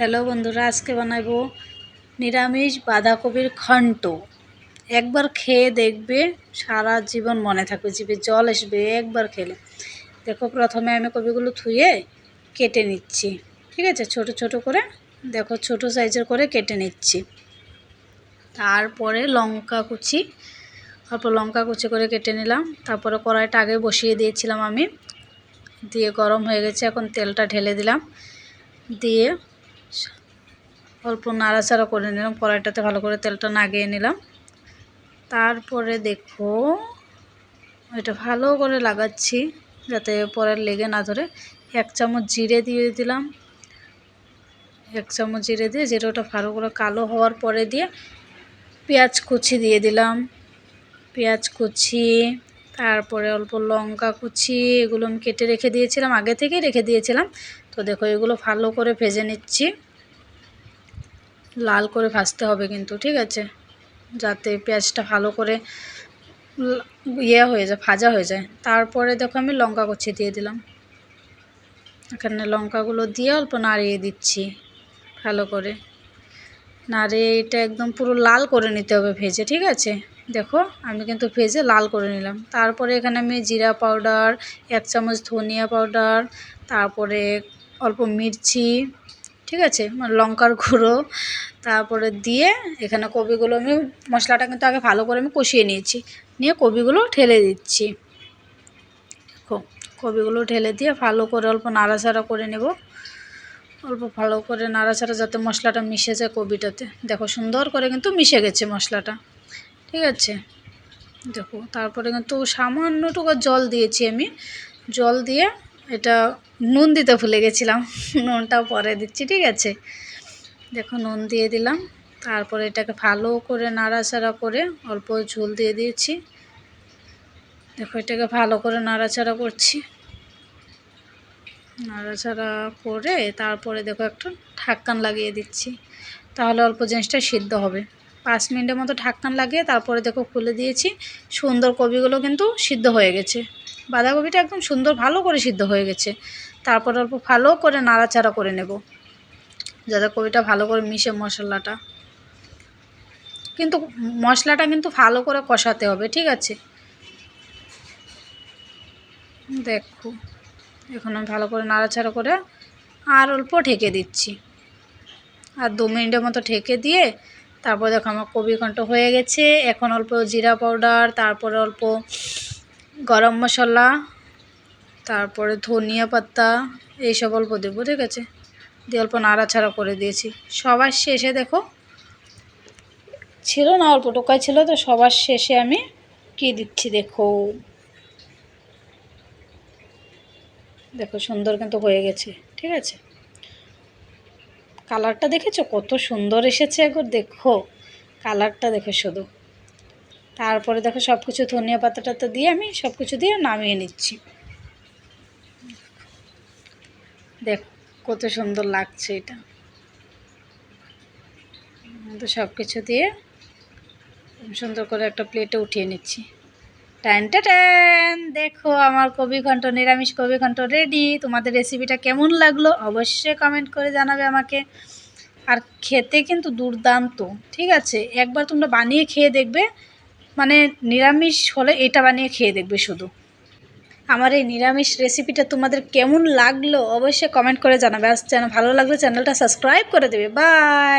Hello বন্ধুরা, আজকে বানাবো নিরামিষ বাঁধাকপির ঘন্ট। একবার খেয়ে দেখবে সারা জীবন মনে থাকবে, জিভে জল আসবে একবার খেলে। দেখো, প্রথমে আমি কপিগুলো ধুয়ে কেটে নিচ্ছি। ঠিক আছে, ছোট ছোট করে দেখো, ছোট সাইজের করে কেটে নিচ্ছি। তারপরে অল্প লঙ্কা কুচি করে কেটে নিলাম। তারপরে কড়াইটা আগে বসিয়ে দিয়েছিলাম আমি, দিয়ে গরম হয়ে গেছে। এখন তেলটা ঢেলে দিলাম, দিয়ে অল্প নাড়াচাড়া করে নিলাম। কড়াইটাতে ভালো করে তেলটা লাগিয়ে নিলাম। তারপরে দেখো, এটা ভালো করে লাগাচ্ছি যাতে পরে লেগে না ধরে। 1 চামচ জিরে দিয়ে দিলাম। 1 চামচ জিরে দিয়ে জিরেটা ভালো করে কালো হওয়ার পরে দিয়ে পেঁয়াজ কুচি দিয়ে দিলাম। পেঁয়াজ কুচি, তারপরে অল্প লঙ্কা কুচি, এগুলো আমি কেটে রেখে দিয়েছিলাম, আগে থেকেই রেখে দিয়েছিলাম। তো দেখো, এগুলো ভালো করে ভেজে নিচ্ছি। লাল করে ভাজতে হবে কিন্তু, ঠিক আছে, যাতে পেঁয়াজটা ভালো করে ভাজা হয়ে যায়। তারপরে দেখো, আমি লঙ্কা কুচি দিয়ে দিলাম। এখানে লঙ্কাগুলো দিয়ে অল্প নাড়িয়ে দিচ্ছি ভালো করে। নাড়িয়ে এটা একদম পুরো লাল করে নিতে হবে ভেজে, ঠিক আছে। দেখো, আমি কিন্তু ভেজে লাল করে নিলাম। তারপরে এখানে আমি জিরা পাউডার, 1 চামচ ধনিয়া পাউডার, তারপরে অল্প মির্চি, ঠিক আছে, মানে লঙ্কার গুঁড়ো, তারপরে দিয়ে এখানে কপিগুলো আমি মশলাটা কিন্তু আগে ভালো করে আমি কষিয়ে নিয়েছি। নিয়ে কপিগুলো ঢেলে দিচ্ছি। দেখো, কপিগুলো ঢেলে দিয়ে ভালো করে অল্প নাড়াচাড়া করে নেব। অল্প ভালো করে নাড়াচাড়া যাতে মশলাটা মিশে যায় কপিটাতে। দেখো, সুন্দর করে কিন্তু মিশে গেছে মশলাটা, ঠিক আছে। দেখো, তারপরে কিন্তু সামান্যটুকু জল দিয়েছি আমি। জল দিয়ে এটা নুন দিতে ভুলে গেছিলাম, নুনটাও পরে দিচ্ছি, ঠিক আছে। দেখো, নুন দিয়ে দিলাম। তারপরে এটাকে ভালো করে নাড়াচাড়া করে অল্প ঝোল দিয়ে দিয়েছি। দেখো, এটাকে ভালো করে নাড়াচাড়া করছি। নাড়াচাড়া করে তারপরে দেখো, একটা ঢাকনা লাগিয়ে দিচ্ছি, তাহলে অল্প জিনিসটা সিদ্ধ হবে। 5 মিনিটের মতো ঢাকনা লাগিয়ে তারপরে দেখো খুলে দিয়েছি। সুন্দর কপিগুলো কিন্তু সিদ্ধ হয়ে গেছে। বাঁধাকপিটা একদম সুন্দর ভালো করে সিদ্ধ হয়ে গেছে। তারপর অল্প ভালো করে নাড়াচাড়া করে নেব যাতে কপিটা ভালো করে মিশে মশলাটা কিন্তু ভালো করে কষাতে হবে, ঠিক আছে। দেখো, এখন আমি ভালো করে নাড়াচাড়া করে আর অল্প ঢেকে দিচ্ছি। আর 2 মিনিটের মতো ঢেকে দিয়ে তারপর দেখো, আমার কপি ঘন্ট হয়ে গেছে। এখন অল্প জিরা পাউডার, তারপরে অল্প গরম মশলা, তারপরে ধনিয়া পাতা, এইসব অল্প দেবো, ঠিক আছে। দিয়ে অল্প নাড়াচাড়া করে দিয়েছি। সবার শেষে দেখো, ছিল না, অল্প টোকাই ছিল, তো সবার শেষে আমি কি দিচ্ছি দেখো। দেখো, সুন্দর কিন্তু হয়ে গেছে, ঠিক আছে। কালারটা দেখেছো কত সুন্দর এসেছে, একবার দেখো কালারটা দেখো শুধু। তারপরে দেখো, সব কিছু ধনিয়া পাতাটা দিয়ে আমি সব কিছু দিয়ে নামিয়ে নিচ্ছি। দেখো, কত সুন্দর লাগছে এটা। তো সব কিছু দিয়ে সুন্দর করে একটা প্লেটে উঠিয়ে নিচ্ছি। টান টান, দেখো, আমার কপি ঘন্ট, নিরামিষ কপি ঘন্ট রেডি। তোমাদের রেসিপিটা কেমন লাগলো অবশ্যই কমেন্ট করে জানাবে আমাকে। আর খেতে কিন্তু দুর্দান্ত, ঠিক আছে। একবার তোমরা বানিয়ে খেয়ে দেখবে, মানে নিরামিষ হলে এটা বানিয়ে খেয়ে দেখবে শুধু। আমার এই নিরামিষ রেসিপিটা তোমাদের কেমন লাগলো অবশ্যই কমেন্ট করে জানাবে। আর ভালো লাগলে চ্যানেলটা সাবস্ক্রাইব করে দেবে। বাই।